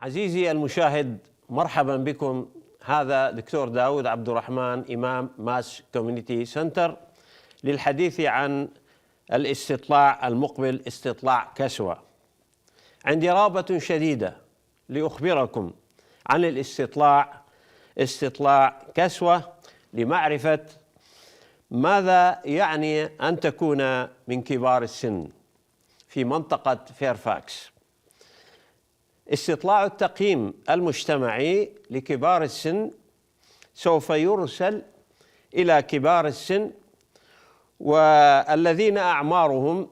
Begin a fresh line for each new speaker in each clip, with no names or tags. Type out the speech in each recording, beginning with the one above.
عزيزي المشاهد، مرحبا بكم. هذا دكتور داود عبد الرحمن إمام ماس كوميونيتي سنتر للحديث عن الاستطلاع المقبل، استطلاع كسوة. عندي رغبة شديدة لأخبركم عن استطلاع كسوة لمعرفة ماذا يعني أن تكون من كبار السن في منطقة فيرفاكس. استطلاع التقييم المجتمعي لكبار السن سوف يرسل إلى كبار السن والذين أعمارهم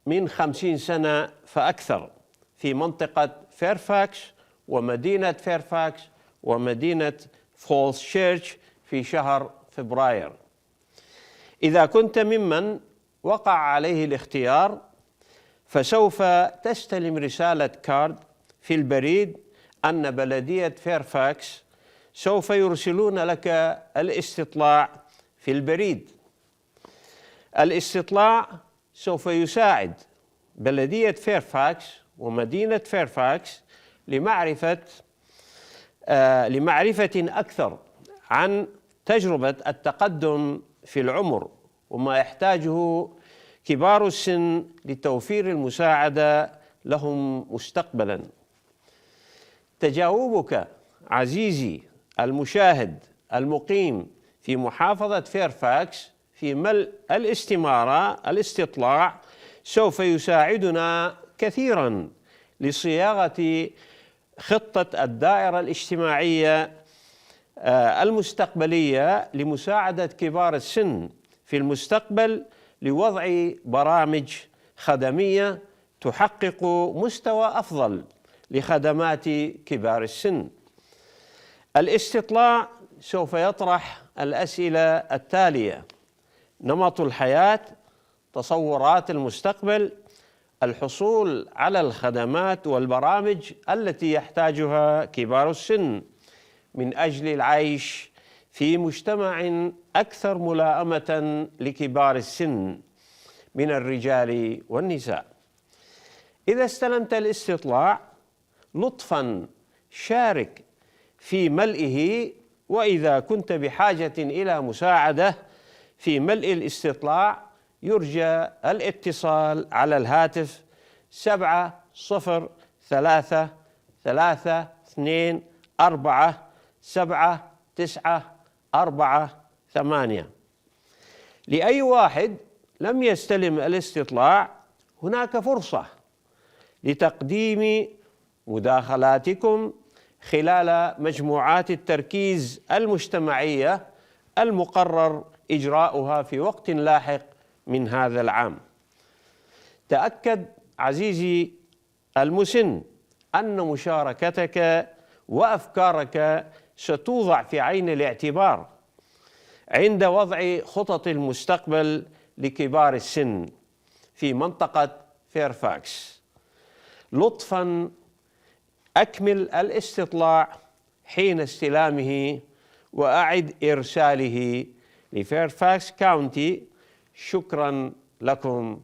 من 50 سنة فأكثر في منطقة فيرفاكس ومدينة فيرفاكس ومدينة فولز شيرش في شهر فبراير. إذا كنت ممن وقع عليه الاختيار فسوف تستلم رسالة كارد في البريد أن بلدية فيرفاكس سوف يرسلون لك الاستطلاع في البريد. الاستطلاع سوف يساعد بلدية فيرفاكس ومدينة فيرفاكس لمعرفة أكثر عن تجربة التقدم في العمر وما يحتاجه كبار السن لتوفير المساعدة لهم مستقبلاً. تجاوبك عزيزي المشاهد المقيم في محافظة فيرفاكس في ملء الاستطلاع سوف يساعدنا كثيراً لصياغة خطة الدائرة الاجتماعية المستقبلية لمساعدة كبار السن في المستقبل لوضع برامج خدمية تحقق مستوى أفضل لخدمات كبار السن. الاستطلاع سوف يطرح الأسئلة التالية: نمط الحياة، تصورات المستقبل، الحصول على الخدمات والبرامج التي يحتاجها كبار السن من أجل العيش في مجتمع أكثر ملائمة لكبار السن من الرجال والنساء. إذا استلمت الاستطلاع لطفاً شارك في ملئه، وإذا كنت بحاجة إلى مساعدة في ملء الاستطلاع يرجى الاتصال على الهاتف 703-247-948. لأي واحد لم يستلم الاستطلاع هناك فرصة لتقديم مداخلاتكم خلال مجموعات التركيز المجتمعية المقرر إجراؤها في وقت لاحق من هذا العام. تأكد عزيزي المسن أن مشاركتك وأفكارك ستوضع في عين الاعتبار عند وضع خطط المستقبل لكبار السن في منطقة فيرفاكس. لطفاً أكمل الاستطلاع حين استلامه وأعد إرساله لفيرفاكس كاونتي. شكراً لكم.